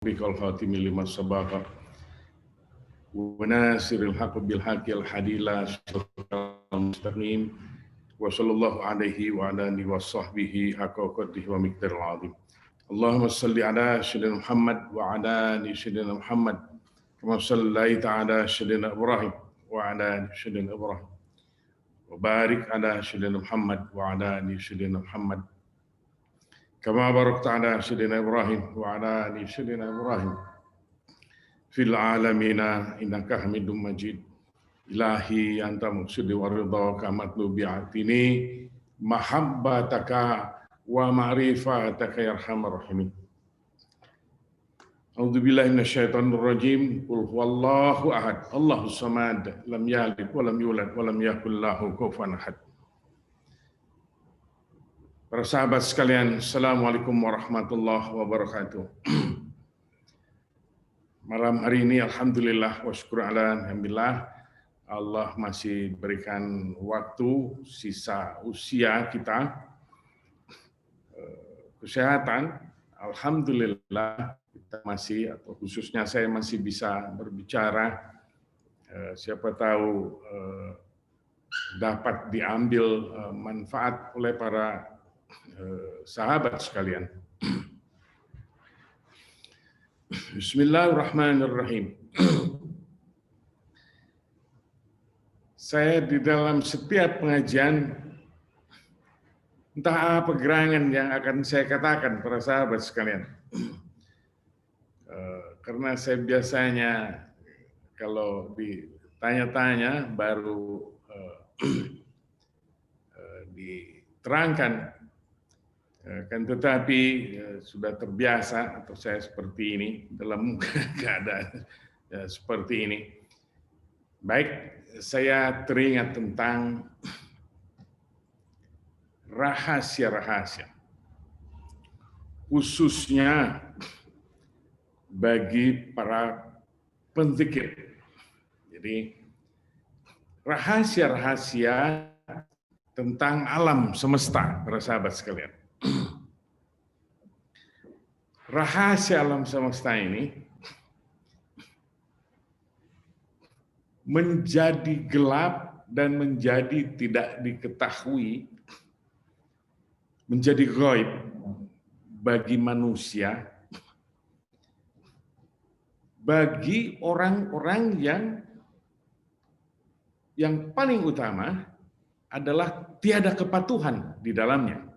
bikal khatimi lima sabaqa wa nasiril haqq bil haqqil hadila mustaqim wa sallallahu alaihi wa ala alihi wa sahbihi haqqa qadrihi wa miqdaril azim. Allahumma salli ala sayyidina Muhammad wa ala ali sayyidina Muhammad kama sallaita ala sayyidina Ibrahim wa ala ali sayyidina Ibrahim wa barik ala sayyidina Muhammad wa ala ali sayyidina Muhammad kama barakta ala sayyidina Ibrahim wa ala ali sayyidina Ibrahim fil alamina innaka Hamidum Majid. Ilahi anta muqsidi wa ridhaka matlubi atini mahabbataka wa ma'rifataka ya arhamar rahimin. A'udzu billahi minasyaitonir rajim. Qul huwallahu ahad, Allahus samad, lam yalid wa lam yulad wa lam yakul lahu kufuwan ahad. Para sahabat sekalian, Assalamualaikum warahmatullahi wabarakatuh. Malam hari ini alhamdulillah wa syukur alhamdulillah Allah masih berikan waktu sisa usia kita kesehatan. Alhamdulillah kita masih, atau khususnya saya masih bisa berbicara. Siapa tahu dapat diambil manfaat oleh para sahabat sekalian. Bismillahirrahmanirrahim. Saya di dalam setiap pengajian, entah apa gerangan yang akan saya katakan para sahabat sekalian. Karena saya biasanya kalau ditanya-tanya baru diterangkan. Kan tetapi sudah terbiasa atau saya seperti ini dalam keadaan seperti ini. Baik, saya teringat tentang rahasia-rahasia, khususnya bagi para penzikir. Jadi rahasia-rahasia tentang alam semesta, para sahabat sekalian. Rahasia alam semesta ini menjadi gelap dan menjadi tidak diketahui, menjadi ghaib bagi manusia, bagi orang-orang yang paling utama adalah tiada kepatuhan di dalamnya.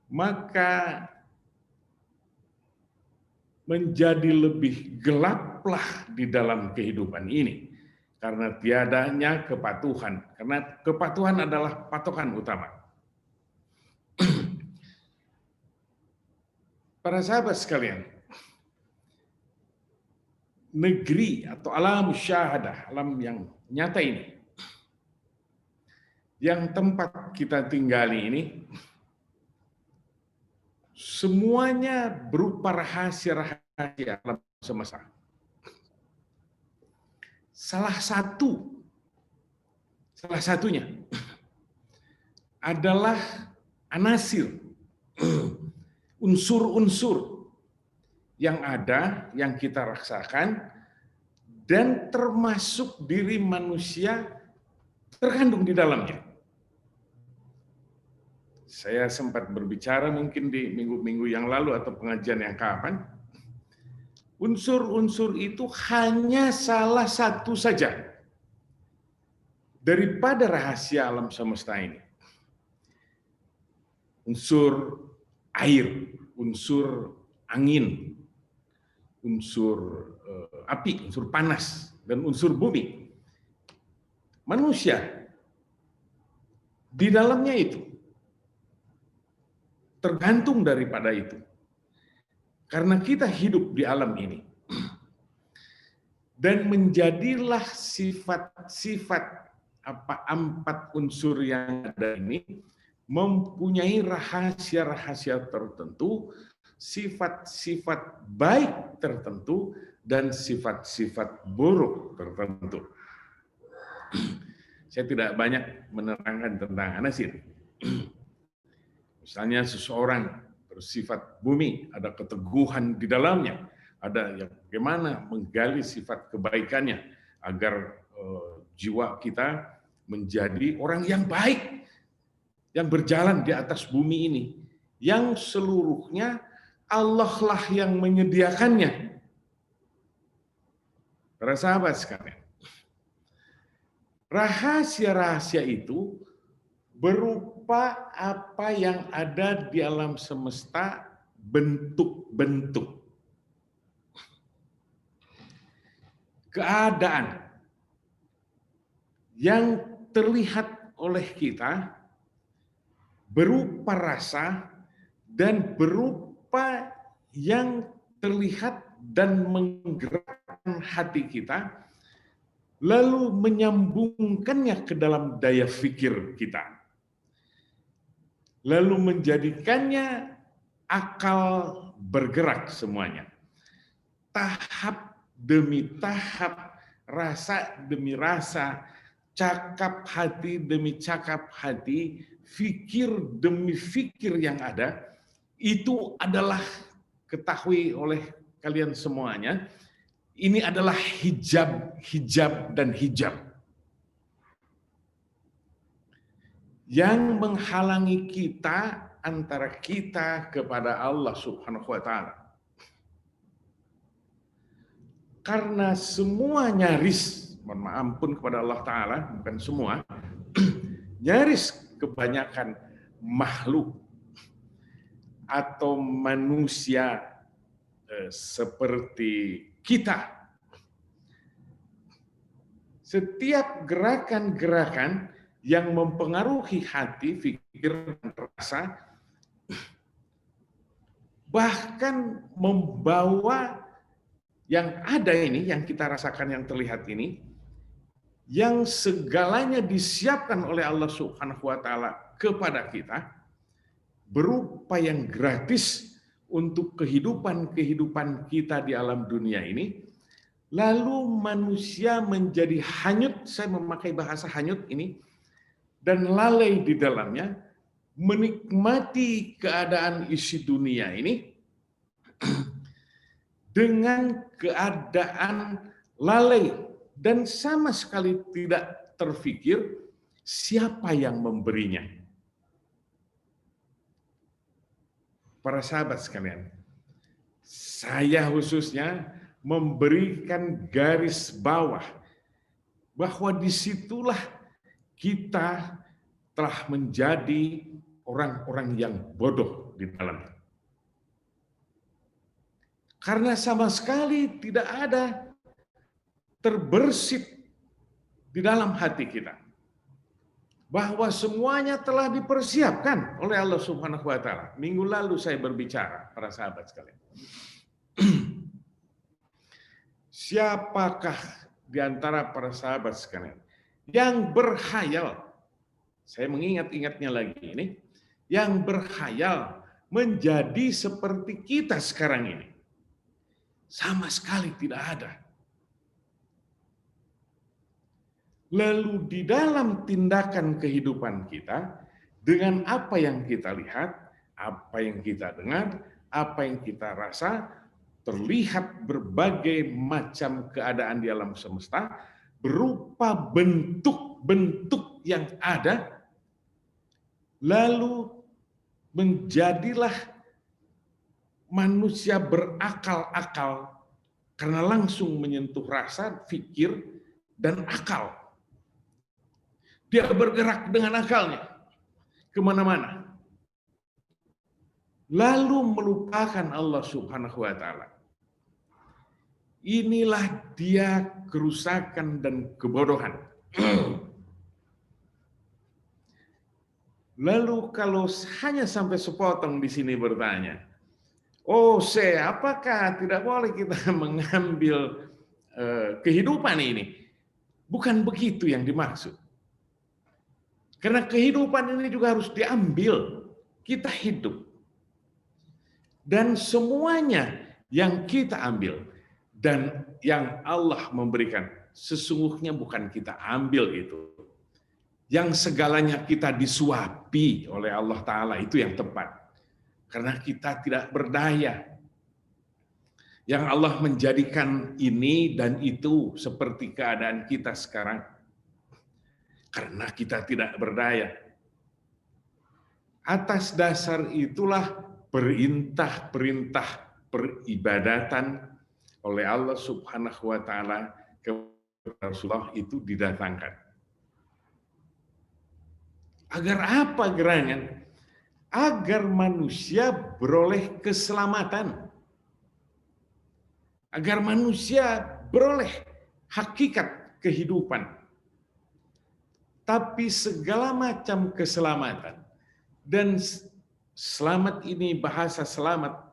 Maka menjadi lebih gelaplah di dalam kehidupan ini karena tiadanya kepatuhan. Karena kepatuhan adalah patokan utama. Para sahabat sekalian, negeri atau alam syahadah, alam yang nyata ini, yang tempat kita tinggali ini, semuanya berupa rahasia-rahasia alam semesta. Salah satunya adalah anasir, unsur-unsur yang ada, yang kita rasakan, dan termasuk diri manusia terkandung di dalamnya. Saya sempat berbicara mungkin di minggu-minggu yang lalu atau pengajian yang kapan, unsur-unsur itu hanya salah satu saja daripada rahasia alam semesta ini. Unsur air, unsur angin, unsur api, unsur panas, dan unsur bumi. Manusia di dalamnya itu tergantung daripada itu. Karena kita hidup di alam ini. Dan menjadilah sifat-sifat empat unsur yang ada ini mempunyai rahasia-rahasia tertentu, sifat-sifat baik tertentu, dan sifat-sifat buruk tertentu. Saya tidak banyak menerangkan tentang anasir. Misalnya seseorang sifat bumi, ada keteguhan di dalamnya, ada yang bagaimana menggali sifat kebaikannya agar jiwa kita menjadi orang yang baik, yang berjalan di atas bumi ini, yang seluruhnya Allah lah yang menyediakannya. Para sahabat sekalian, rahasia-rahasia itu berupa apa yang ada di alam semesta, bentuk-bentuk keadaan yang terlihat oleh kita berupa rasa dan berupa yang terlihat dan menggerakkan hati kita, lalu menyambungkannya ke dalam daya fikir kita, lalu menjadikannya akal bergerak semuanya. Tahap demi tahap, rasa demi rasa, cakap hati demi cakap hati, fikir demi fikir yang ada, itu adalah ketahui oleh kalian semuanya, ini adalah hijab dan hijab yang menghalangi kita antara kita kepada Allah Subhanahu wa taala. Karena semua nyaris, mohon maaf ampun kepada Allah taala, bukan semua, nyaris kebanyakan makhluk atau manusia seperti kita, setiap gerakan-gerakan yang mempengaruhi hati, pikir, dan rasa, bahkan membawa yang ada ini, yang kita rasakan, yang terlihat ini, yang segalanya disiapkan oleh Allah Subhanahu wa taala kepada kita, berupa yang gratis untuk kehidupan kita di alam dunia ini, lalu manusia menjadi hanyut, saya memakai bahasa hanyut ini, dan lalai di dalamnya, menikmati keadaan isi dunia ini dengan keadaan lalai dan sama sekali tidak terfikir siapa yang memberinya. Para sahabat sekalian, saya khususnya memberikan garis bawah bahwa disitulah kita telah menjadi orang-orang yang bodoh di dalamnya. Karena sama sekali tidak ada terbersit di dalam hati kita bahwa semuanya telah dipersiapkan oleh Allah Subhanahu wa taala. Minggu lalu saya berbicara, para sahabat sekalian. Siapakah di antara para sahabat sekalian yang berkhayal, saya mengingat-ingatnya lagi ini, yang berkhayal menjadi seperti kita sekarang ini? Sama sekali tidak ada. Lalu di dalam tindakan kehidupan kita, dengan apa yang kita lihat, apa yang kita dengar, apa yang kita rasa, terlihat berbagai macam keadaan di alam semesta, berupa bentuk-bentuk yang ada, lalu menjadilah manusia berakal-akal karena langsung menyentuh rasa, fikir, dan akal. Dia bergerak dengan akalnya kemana-mana. Lalu melupakan Allah Subhanahu wa taala. Inilah dia kerusakan dan kebodohan. Lalu kalau hanya sampai sepotong di sini bertanya, oh apakah tidak boleh kita mengambil kehidupan ini? Bukan begitu yang dimaksud. Karena kehidupan ini juga harus diambil. Kita hidup. Dan semuanya yang kita ambil dan yang Allah memberikan, sesungguhnya bukan kita ambil itu. Yang segalanya kita disuapi oleh Allah Ta'ala, itu yang tepat. karena kita tidak berdaya. Yang Allah menjadikan ini dan itu seperti keadaan kita sekarang, karena kita tidak berdaya. Atas dasar itulah perintah-perintah peribadatan oleh Allah Subhanahu wa taala kepada Rasulullah itu didatangkan. Agar apa gerangan? Agar manusia beroleh keselamatan. Agar manusia beroleh hakikat kehidupan. Tapi segala macam keselamatan, dan selamat ini bahasa selamat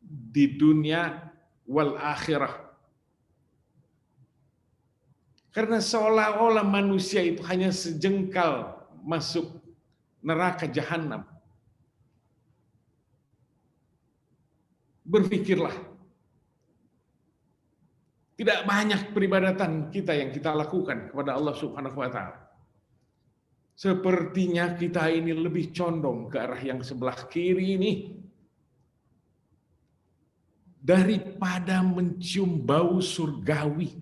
di dunia wal akhirah. Karena seolah-olah manusia itu hanya sejengkal masuk neraka jahanam. Berpikirlah, tidak banyak peribadatan kita yang kita lakukan kepada Allah Subhanahu wa taala. Sepertinya kita ini lebih condong ke arah yang sebelah kiri ini daripada mencium bau surgawi.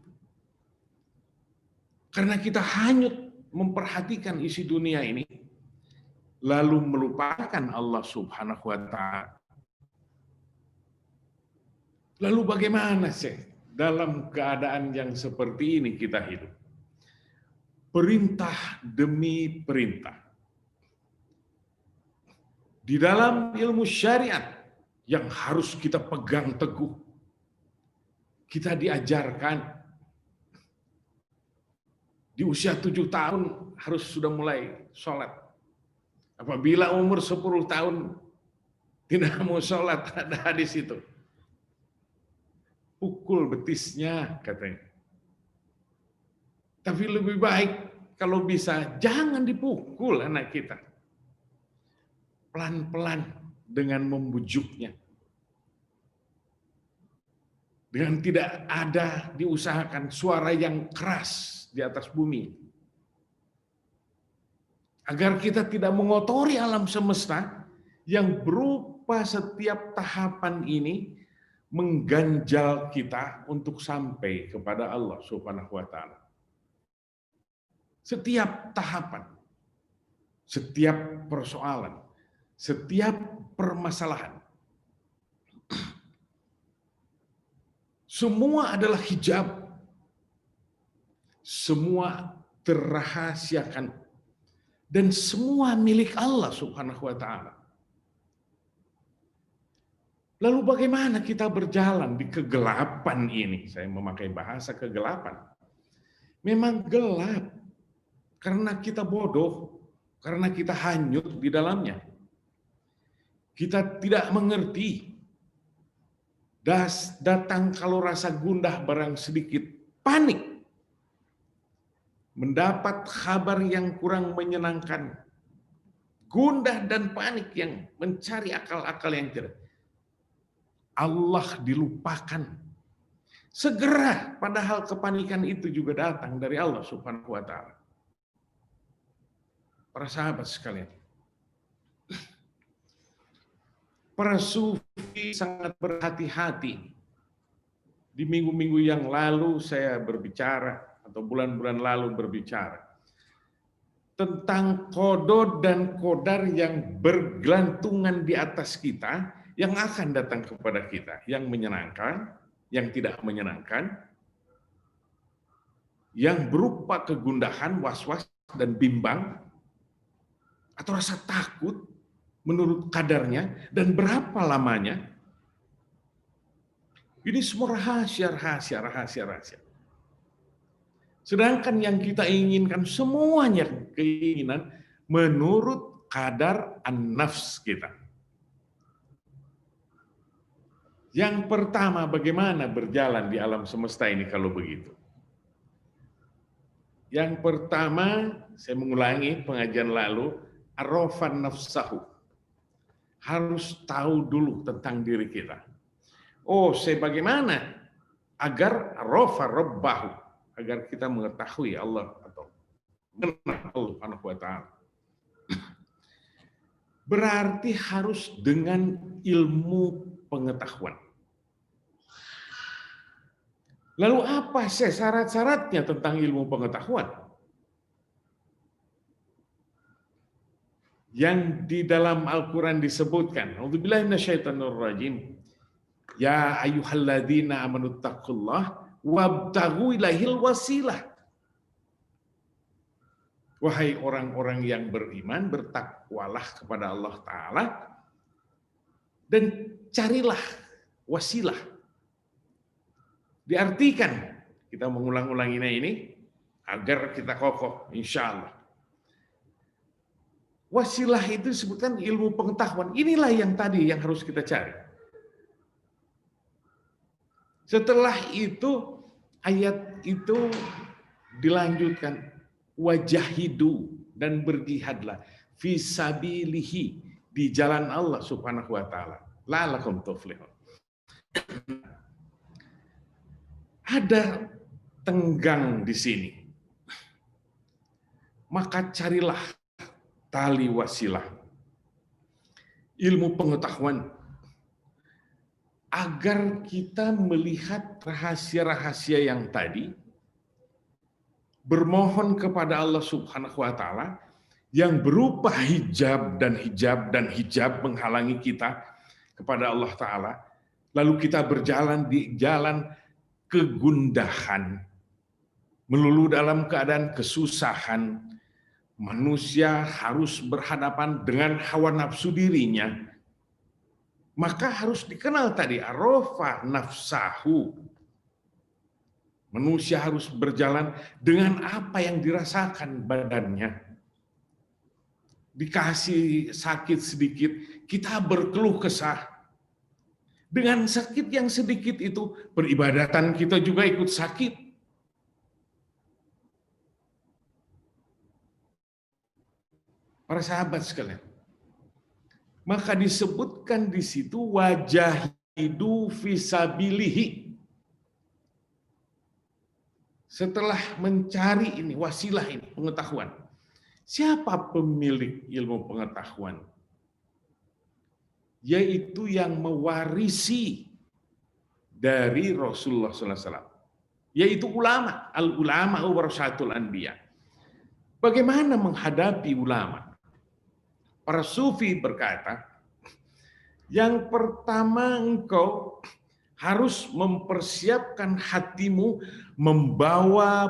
Karena kita hanyut memperhatikan isi dunia ini, lalu melupakan Allah Subhanahu wa taala. Lalu bagaimana sih dalam keadaan yang seperti ini kita hidup? Perintah demi perintah. Di dalam ilmu syariat yang harus kita pegang teguh, kita diajarkan di usia 7 tahun harus sudah mulai sholat. Apabila umur 10 tahun tidak mau sholat, ada hadis itu. Pukul betisnya katanya. Tapi lebih baik kalau bisa jangan dipukul anak kita. Pelan-pelan dengan membujuknya. Dengan tidak ada diusahakan suara yang keras di atas bumi. Agar kita tidak mengotori alam semesta yang berupa setiap tahapan ini mengganjal kita untuk sampai kepada Allah Subhanahu wa taala. Setiap tahapan, setiap persoalan, setiap permasalahan, semua adalah hijab. Semua terrahasiakan dan semua milik Allah Subhanahu wa taala. Lalu bagaimana kita berjalan di kegelapan ini? Saya memakai bahasa kegelapan. Memang gelap karena kita bodoh, karena kita hanyut di dalamnya. Kita tidak mengerti. Datang kalau rasa gundah barang sedikit, panik. Mendapat kabar yang kurang menyenangkan. Gundah dan panik yang mencari akal-akal yang tidak. Allah dilupakan. Segera, padahal kepanikan itu juga datang dari Allah Subhanahu wa taala. Para sahabat sekalian, para sufi sangat berhati-hati. Di minggu-minggu yang lalu saya berbicara, atau bulan-bulan lalu berbicara, tentang qada dan qadar yang bergelantungan di atas kita, yang akan datang kepada kita, yang menyenangkan, yang tidak menyenangkan, yang berupa kegundahan, was-was, dan bimbang, atau rasa takut menurut kadarnya, dan berapa lamanya. Ini semua rahasia. Sedangkan yang kita inginkan semuanya keinginan menurut kadar an-nafs kita. Yang pertama, bagaimana berjalan di alam semesta ini kalau begitu? Yang pertama, saya mengulangi pengajian lalu, arafan nafsahu. Harus tahu dulu tentang diri kita. Oh, saya bagaimana? Agar arafa rabbahu. Agar kita mengetahui Allah atau mengenal Allah Subhanahu wa taala. berarti harus dengan ilmu pengetahuan. Lalu apa sih syarat-syaratnya tentang ilmu pengetahuan? Yang di dalam Al-Quran disebutkan, A'udzubillahi minasyaitonirrajim, ya ayyuhalladzina amanu taqullah wabtaghu ilaihil wasilah. Wahai orang-orang yang beriman, bertakwalah kepada Allah Ta'ala dan carilah wasilah. Diartikan, kita mengulang-ulanginya ini agar kita kokoh, insya Allah. Wasilah itu disebutkan ilmu pengetahuan. Inilah yang tadi yang harus kita cari. Setelah itu, ayat itu dilanjutkan. Wajahidu, dan berjihadlah. Fisabilihi, di jalan Allah subhanahu wa ta'ala. La'alakum tuflihun. Ada tenggang di sini. Maka carilah tali wasilah, ilmu pengetahuan, agar kita melihat rahasia-rahasia yang tadi, bermohon kepada Allah Subhanahu wa Ta'ala yang berupa hijab dan hijab menghalangi kita kepada Allah Ta'ala, lalu kita berjalan di jalan kegundahan, melulu dalam keadaan kesusahan. Manusia harus berhadapan dengan hawa nafsu dirinya. Maka harus dikenal tadi, arafa nafsahu. Manusia harus berjalan dengan apa yang dirasakan badannya. Dikasih sakit sedikit, kita berkeluh kesah. Dengan sakit yang sedikit itu, peribadatan kita juga ikut sakit. Para sahabat sekalian, maka disebutkan di situ wajahidu fisabilihi. Setelah mencari ini, wasilah ini, pengetahuan. Siapa pemilik ilmu pengetahuan? Yaitu yang mewarisi dari Rasulullah SAW. Yaitu ulama. Al-ulama warasatul anbiya. Bagaimana menghadapi ulama? Para sufi berkata, yang pertama engkau harus mempersiapkan hatimu membawa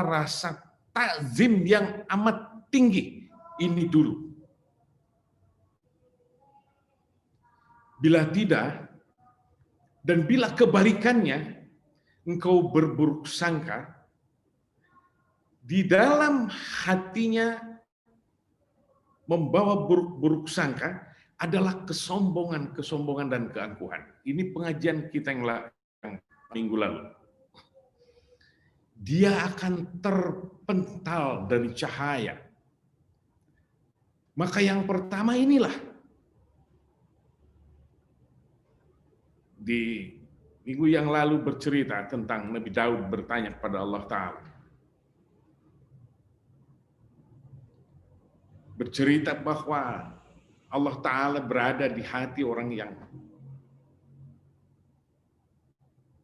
rasa takzim yang amat tinggi. Ini dulu. Bila tidak, dan bila kebalikannya, engkau berburuk sangka, di dalam hatinya membawa buruk sangka adalah kesombongan dan keangkuhan. Ini pengajian kita yang minggu lalu. Dia akan terpental dari cahaya. Maka yang pertama inilah. Di minggu yang lalu bercerita tentang Nabi Daud bertanya kepada Allah Ta'ala. Bercerita bahwa Allah Ta'ala berada di hati orang yang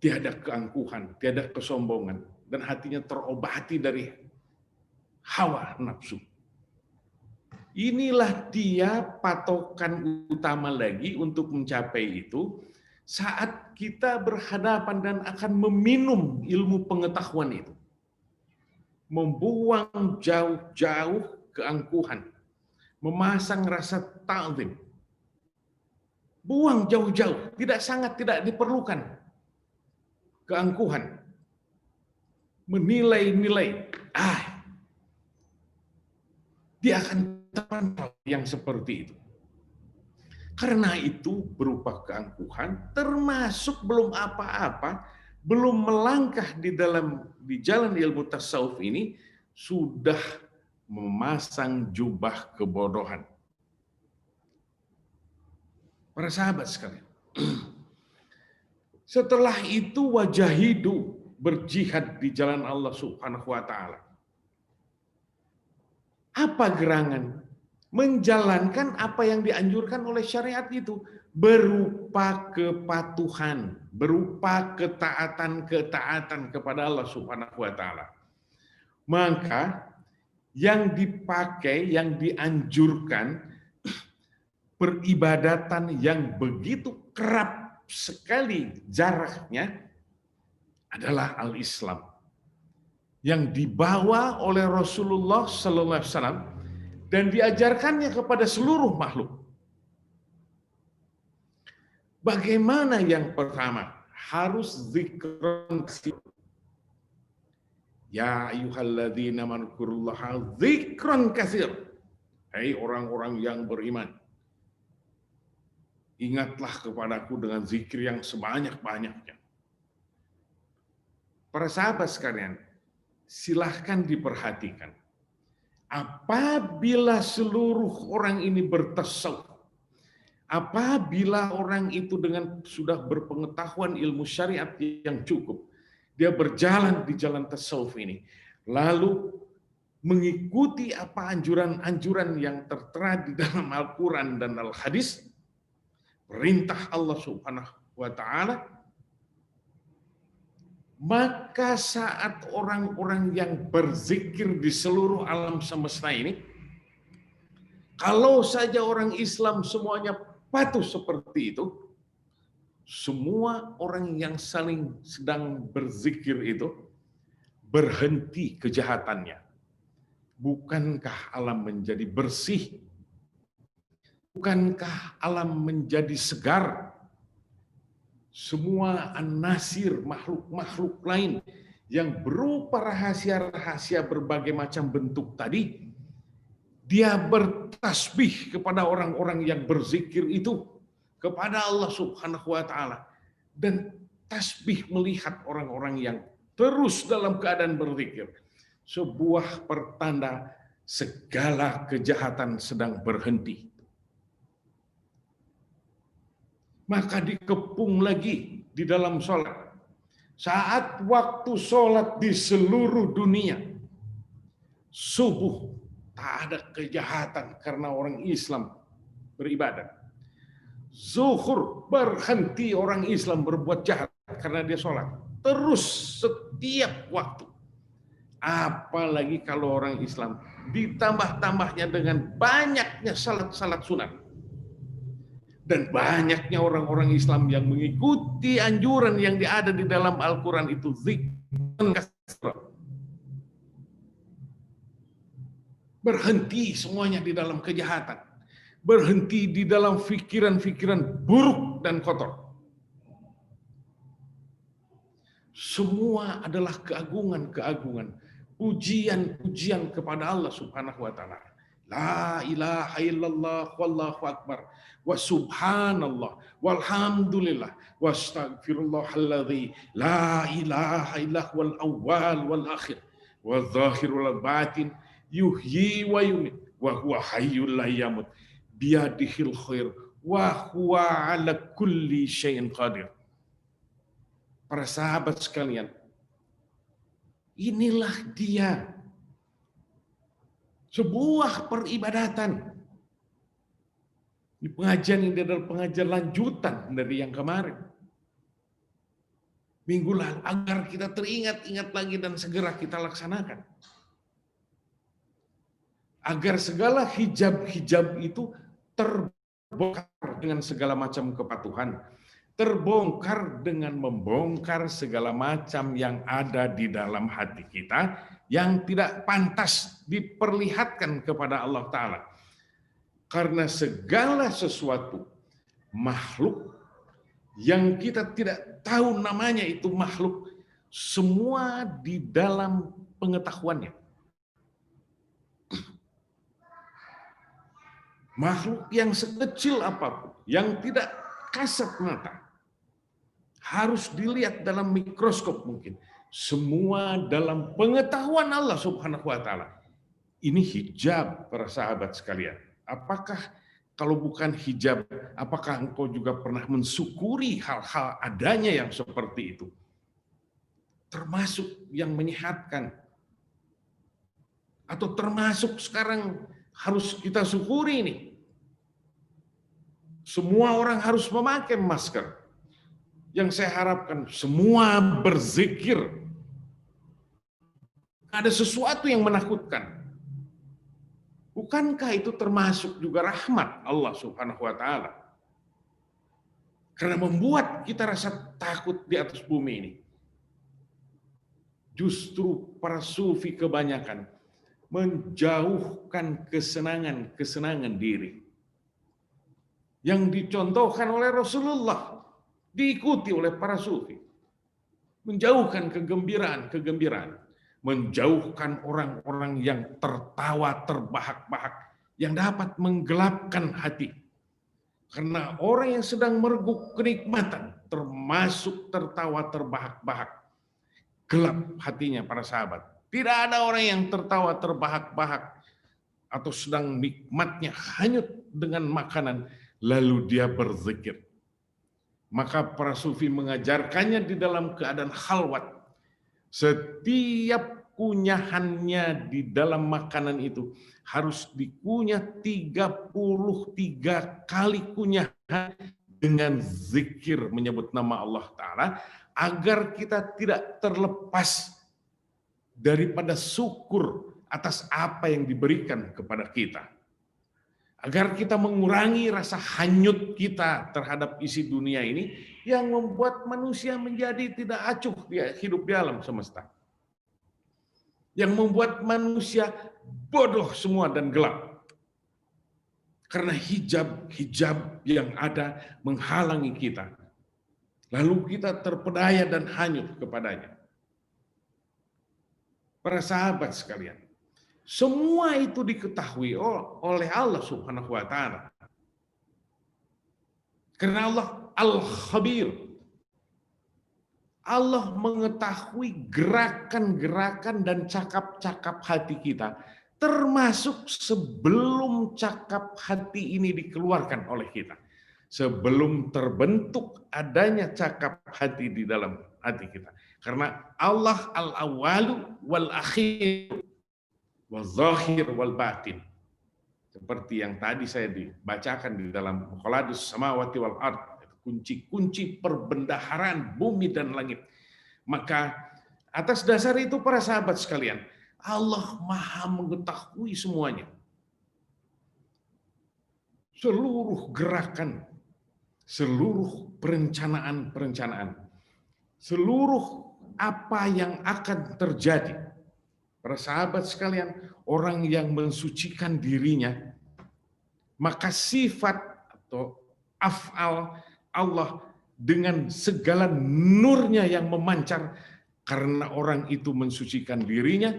tiada keangkuhan, tiada kesombongan, dan hatinya terobati dari hawa nafsu. Inilah dia patokan utama lagi untuk mencapai itu saat kita berhadapan dan akan meminum ilmu pengetahuan itu. Membuang jauh-jauh keangkuhan. Memasang rasa ta'zim. Buang jauh-jauh, tidak diperlukan keangkuhan. Menilai-nilai, dia akan terpantau yang seperti itu. Karena itu berupa keangkuhan, termasuk belum apa-apa, belum melangkah di jalan ilmu tasawuf ini, sudah memasang jubah kebodohan. Para sahabat sekalian. Setelah itu wajahidu, berjihad di jalan Allah Subhanahu wa Ta'ala. Apa gerangan? menjalankan apa yang dianjurkan oleh syariat itu berupa kepatuhan, berupa ketaatan kepada Allah Subhanahu wa taala. Maka yang dipakai, yang dianjurkan peribadatan yang begitu kerap sekali jaraknya adalah al-Islam yang dibawa oleh Rasulullah sallallahu alaihi wasallam dan diajarkannya kepada seluruh makhluk. Bagaimana yang pertama? Harus zikran katsir. Ya ayyuhalladzina amanu zikran katsir. Hai orang-orang yang beriman, ingatlah kepadaku dengan zikir yang sebanyak-banyaknya. Para sahabat sekalian, silahkan diperhatikan. Apabila seluruh orang ini bertasawuf, apabila orang itu dengan sudah berpengetahuan ilmu syariat yang cukup, dia berjalan di jalan tasawuf ini, lalu mengikuti apa anjuran-anjuran yang tertera di dalam Al-Quran dan Al-Hadis, perintah Allah Subhanahu wa Ta'ala, maka saat orang-orang yang berzikir di seluruh alam semesta ini, kalau saja orang Islam semuanya patuh seperti itu, semua orang yang saling sedang berzikir itu berhenti kejahatannya. Bukankah alam menjadi bersih? Bukankah alam menjadi segar? Semua an-nasir, makhluk-makhluk lain yang berupa rahasia-rahasia berbagai macam bentuk tadi, dia bertasbih kepada orang-orang yang berzikir itu, kepada Allah Subhanahu wa Ta'ala, dan tasbih melihat orang-orang yang terus dalam keadaan berzikir, sebuah pertanda segala kejahatan sedang berhenti. Maka dikepung lagi di dalam sholat. Saat waktu sholat di seluruh dunia, subuh, tak ada kejahatan karena orang Islam beribadat. Zuhur, berhenti orang Islam berbuat jahat karena dia sholat. Terus setiap waktu. Apalagi kalau orang Islam ditambah-tambahnya dengan banyaknya salat-salat sunat. Dan banyaknya orang-orang Islam yang mengikuti anjuran yang ada di dalam Al-Quran itu, zikran katsir. Berhenti semuanya di dalam kejahatan. Berhenti di dalam pikiran-pikiran buruk dan kotor. Semua adalah keagungan-keagungan, pujian-pujian kepada Allah Subhanahu wa Ta'ala. La ilaha illallah wallahu akbar wa subhanallah walhamdulillah wastaghfirullahal la ilaha illallah wal awwal wal akhir wal zahir wal batin yuhyi wa yumiit wa huwa hayyul la yamut biyadihil khair wa huwa ala kulli syai'in qadir. Para sahabat sekalian, inilah dia sebuah peribadatan. Di pengajian ini adalah pengajian lanjutan dari yang kemarin. Minggu lalu, agar kita teringat-ingat lagi dan segera kita laksanakan. Agar segala hijab-hijab itu terbongkar dengan segala macam kepatuhan. Terbongkar dengan membongkar segala macam yang ada di dalam hati kita yang tidak pantas diperlihatkan kepada Allah Ta'ala. Karena segala sesuatu makhluk yang kita tidak tahu namanya itu makhluk, semua di dalam pengetahuannya. Makhluk yang sekecil apapun, yang tidak kasat mata, harus dilihat dalam mikroskop mungkin. Semua dalam pengetahuan Allah Subhanahu wa Ta'ala. Ini hijab, para sahabat sekalian. Apakah kalau bukan hijab, apakah engkau juga pernah mensyukuri hal-hal adanya yang seperti itu? Termasuk yang menyehatkan. Atau termasuk sekarang harus kita syukuri ini. Semua orang harus memakai masker. Yang saya harapkan semua berzikir. Ada sesuatu yang menakutkan. Bukankah itu termasuk juga rahmat Allah Subhanahu wa taala? Karena membuat kita rasa takut di atas bumi ini. Justru para sufi kebanyakan menjauhkan kesenangan diri. Yang dicontohkan oleh Rasulullah, diikuti oleh para sufi. Menjauhkan kegembiraan. Menjauhkan orang-orang yang tertawa terbahak-bahak, yang dapat menggelapkan hati. Karena orang yang sedang mereguk kenikmatan, termasuk tertawa terbahak-bahak, gelap hatinya para sahabat. Tidak ada orang yang tertawa terbahak-bahak atau sedang nikmatnya hanyut dengan makanan, lalu dia berzikir. Maka para sufi mengajarkannya di dalam keadaan khalwat. Setiap kunyahannya di dalam makanan itu harus dikunyah 33 kali kunyahan dengan zikir menyebut nama Allah Ta'ala, agar kita tidak terlepas daripada syukur atas apa yang diberikan kepada kita. Agar kita mengurangi rasa hanyut kita terhadap isi dunia ini yang membuat manusia menjadi tidak acuh hidup di alam semesta. Yang membuat manusia bodoh semua dan gelap. Karena hijab yang ada menghalangi kita. Lalu kita terpedaya dan hanyut kepadanya. Para sahabat sekalian, semua itu diketahui oleh Allah Subhanahu wa taala. Karena Allah Al-Khabir. Allah mengetahui gerakan-gerakan dan cakap-cakap hati kita, termasuk sebelum cakap hati ini dikeluarkan oleh kita. Sebelum terbentuk adanya cakap hati di dalam hati kita. Karena Allah Al-Awwalu wal-Akhir, wal-Zahir wal-Batin. Seperti yang tadi saya dibacakan di dalam Maqaladus Samawati wal-Ard, kunci-kunci perbendaharaan bumi dan langit. Maka atas dasar itu para sahabat sekalian, Allah Maha mengetahui semuanya. Seluruh gerakan, seluruh perencanaan, seluruh apa yang akan terjadi. Para sahabat sekalian, orang yang mensucikan dirinya, maka sifat atau af'al Allah dengan segala nurnya yang memancar, karena orang itu mensucikan dirinya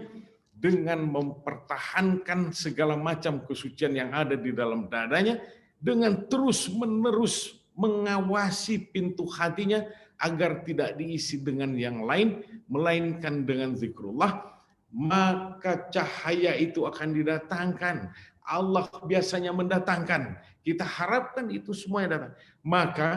dengan mempertahankan segala macam kesucian yang ada di dalam dadanya, dengan terus-menerus mengawasi pintu hatinya agar tidak diisi dengan yang lain, melainkan dengan zikrullah. Maka cahaya itu akan didatangkan. Allah biasanya mendatangkan. Kita harapkan itu semuanya datang. Maka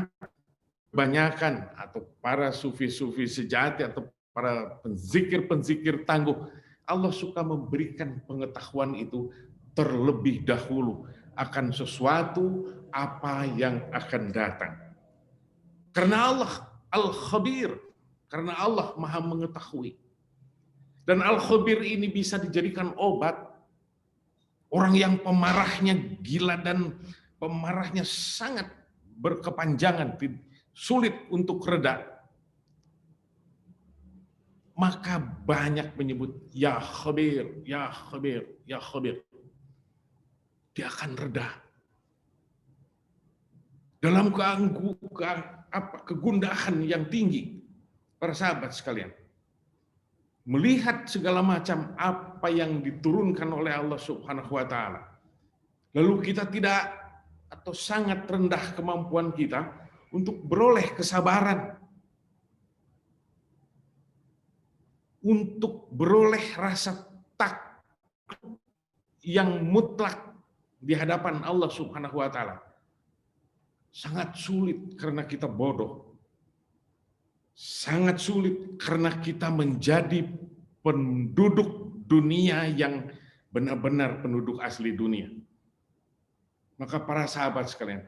kebanyakan atau para sufi-sufi sejati atau para penzikir-penzikir tangguh, Allah suka memberikan pengetahuan itu terlebih dahulu akan sesuatu apa yang akan datang. Karena Allah Al-Khabir, karena Allah Maha mengetahui. Dan Al-Khabir ini bisa dijadikan obat. Orang yang pemarahnya gila dan pemarahnya sangat berkepanjangan, sulit untuk reda, maka banyak menyebut Ya Khabir, Ya Khabir, Ya Khabir. Dia akan reda. Dalam kegundahan yang tinggi, para sahabat sekalian, melihat segala macam apa yang diturunkan oleh Allah Subhanahu wa taala. Lalu kita tidak atau sangat rendah kemampuan kita untuk beroleh kesabaran, untuk beroleh rasa takut yang mutlak di hadapan Allah Subhanahu wa taala. Sangat sulit karena kita bodoh. Sangat sulit karena kita menjadi penduduk dunia yang benar-benar penduduk asli dunia. Maka para sahabat sekalian,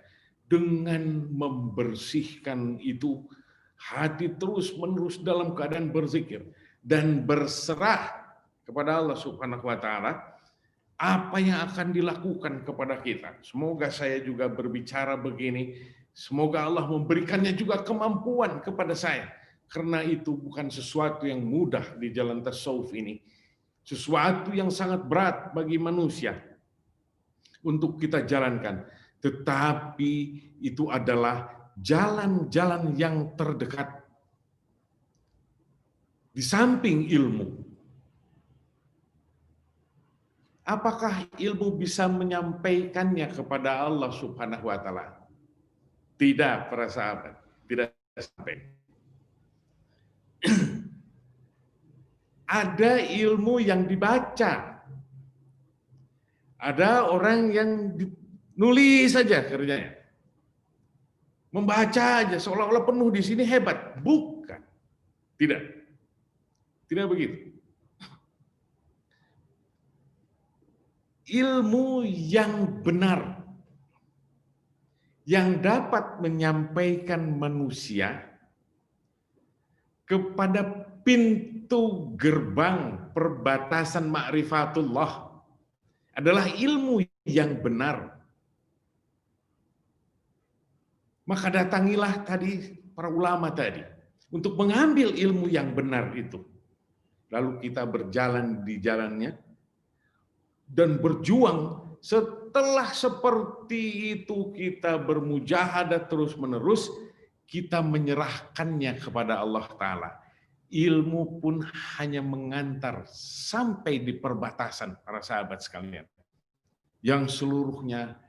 dengan membersihkan itu, hati terus-menerus dalam keadaan berzikir dan berserah kepada Allah Subhanahu wa taala, apa yang akan dilakukan kepada kita. Semoga saya juga berbicara begini, semoga Allah memberikannya juga kemampuan kepada saya. Karena itu bukan sesuatu yang mudah di jalan tasawuf ini. Sesuatu yang sangat berat bagi manusia untuk kita jalankan. Tetapi itu adalah jalan-jalan yang terdekat di samping ilmu. Apakah ilmu bisa menyampaikannya kepada Allah Subhanahu wa taala? Tidak, para sahabat, tidak sampai. Ada ilmu yang dibaca. Ada orang yang nulis saja kerjanya. Membaca aja seolah-olah penuh di sini hebat. Bukan. Tidak. Tidak begitu. Ilmu yang benar yang dapat menyampaikan manusia kepada pintu gerbang perbatasan ma'rifatullah adalah ilmu yang benar. Maka datangilah tadi para ulama tadi untuk mengambil ilmu yang benar itu. Lalu kita berjalan di jalannya dan berjuang. Setelah seperti itu kita bermujahadah terus-menerus, kita menyerahkannya kepada Allah Ta'ala. Ilmu pun hanya mengantar sampai di perbatasan para sahabat sekalian. Yang seluruhnya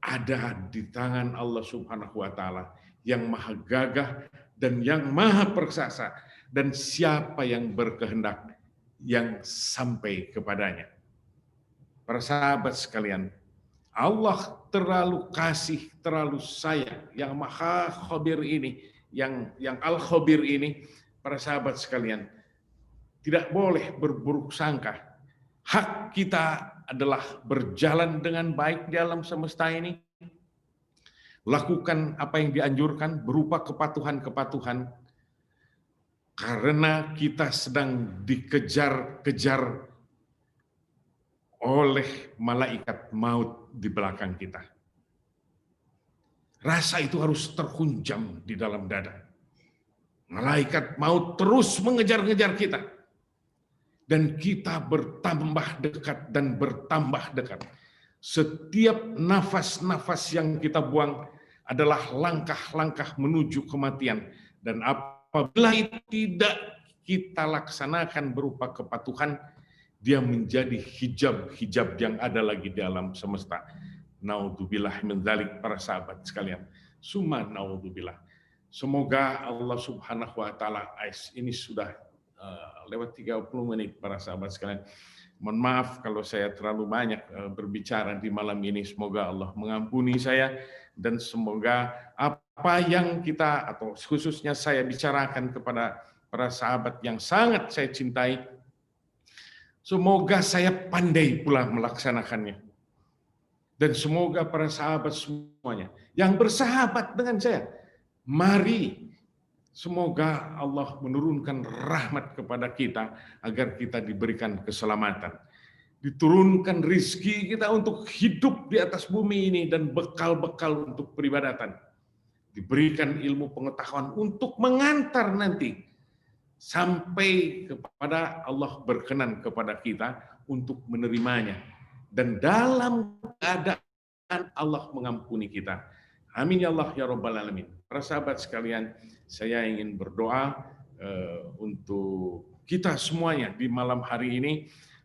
ada di tangan Allah Subhanahu wa taala yang maha gagah dan yang maha perkasa, dan siapa yang berkehendak yang sampai kepadanya. Para sahabat sekalian, Allah terlalu kasih, terlalu sayang, yang maha khabir ini, yang al-khabir ini, para sahabat sekalian, tidak boleh berburuk sangka. Hak kita adalah berjalan dengan baik di alam semesta ini, lakukan apa yang dianjurkan berupa kepatuhan-kepatuhan, karena kita sedang dikejar-kejar oleh malaikat maut di belakang kita. Rasa itu harus terhunjam di dalam dada. Malaikat maut terus mengejar-ngejar kita. Dan kita bertambah dekat dan bertambah dekat. Setiap nafas-nafas yang kita buang adalah langkah-langkah menuju kematian. Dan apabila itu tidak kita laksanakan berupa kepatuhan, dia menjadi hijab-hijab yang ada lagi di alam semesta. Naudzubillah min dzalik, para sahabat sekalian. Summa naudzubillah. Semoga Allah Subhanahu wa taala, ini sudah lewat 30 menit para sahabat sekalian. Mohon maaf kalau saya terlalu banyak berbicara di malam ini. Semoga Allah mengampuni saya, dan semoga apa yang kita atau khususnya saya bicarakan kepada para sahabat yang sangat saya cintai, semoga saya pandai pula melaksanakannya. Dan semoga para sahabat semuanya yang bersahabat dengan saya, mari semoga Allah menurunkan rahmat kepada kita agar kita diberikan keselamatan. Diturunkan rizki kita untuk hidup di atas bumi ini dan bekal-bekal untuk peribadatan. Diberikan ilmu pengetahuan untuk mengantar nanti sampai kepada Allah berkenan kepada kita untuk menerimanya. Dan dalam keadaan Allah mengampuni kita. Amin ya Allah ya Rabbal Alamin. Para sahabat sekalian, saya ingin berdoa untuk kita semuanya di malam hari ini.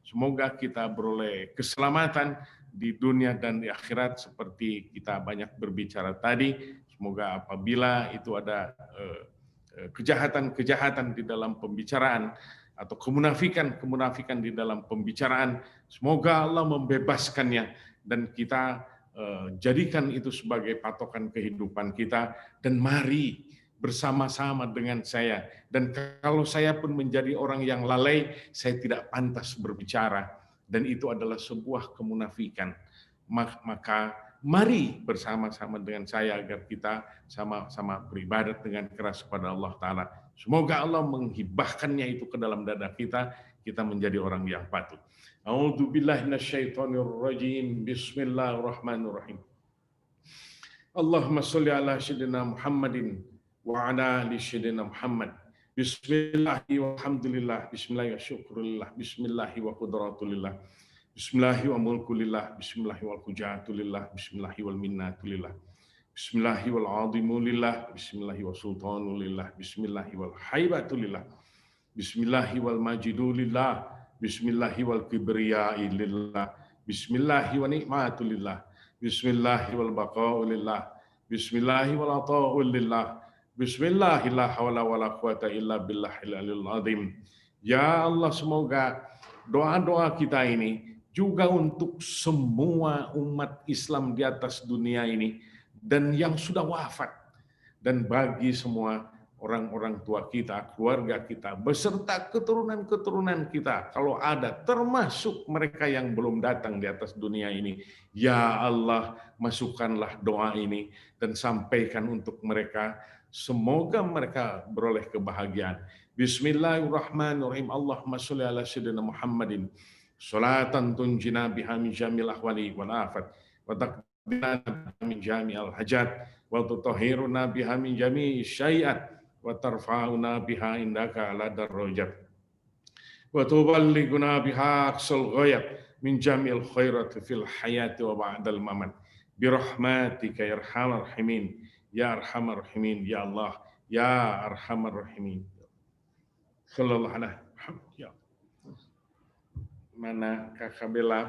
Semoga kita beroleh keselamatan di dunia dan di akhirat seperti kita banyak berbicara tadi. Semoga apabila itu ada kejahatan-kejahatan di dalam pembicaraan atau kemunafikan di dalam pembicaraan, semoga Allah membebaskannya dan kita jadikan itu sebagai patokan kehidupan kita, dan mari bersama-sama dengan saya. Dan kalau saya pun menjadi orang yang lalai, saya tidak pantas berbicara. dan itu adalah sebuah kemunafikan. Maka mari bersama-sama dengan saya agar kita sama-sama beribadat dengan keras kepada Allah Ta'ala. Semoga Allah menghibahkannya itu ke dalam dada kita, kita menjadi orang yang patuh. A'udzubillahi minasyaitonirrajim. Bismillahirrahmanirrahim. Allahumma sholli ala sayyidina Muhammadin wa ala ali sayyidina Muhammad. Bismillahi walhamdulillah, bismillahi wa syukurillah, bismillahi wa qudratulillah, bismillahi wa mulkulillah, bismillahi wal hujatulillah, bismillahi wal minnatulillah, bismillahi wal azimulillah, bismillahi wa sultanulillah, bismillahi wal haibatulillah, bismillahi wal majidulillah, bismillahi wal kibriyailillah, bismillahi wa ni'matulillah, bismillahi wal baqaulillah, bismillahi wal ata'ulillah, bismillahi la hawla wala quwata illa billahil aliyil azim. Ya Allah, semoga doa-doa kita ini juga untuk semua umat Islam di atas dunia ini dan yang sudah wafat, dan bagi semua orang-orang tua kita, keluarga kita, beserta keturunan-keturunan kita, kalau ada, termasuk mereka yang belum datang di atas dunia ini. Ya Allah, masukkanlah doa ini dan sampaikan untuk mereka, semoga mereka beroleh kebahagiaan. Bismillahirrahmanirrahim. Allahumma sholli ala sayyidina Muhammadin sholatan tunjina biha min jamil ahwali wal afat wa taqdina min jami'al hajat wa tutahhiruna biha min jami'i syai'at wa tarfa'una biha indaka ala darajat wa tuballighuna biha aqsal ghayat min jami'il khairat fil hayati wa ba'dal mamat bi rahmatika ya arhamar rahimin ya arhamar rahimin ya Allah ya arhamar rahimin. Sallallahu alaihi wasallam. Mana Kakak Bella?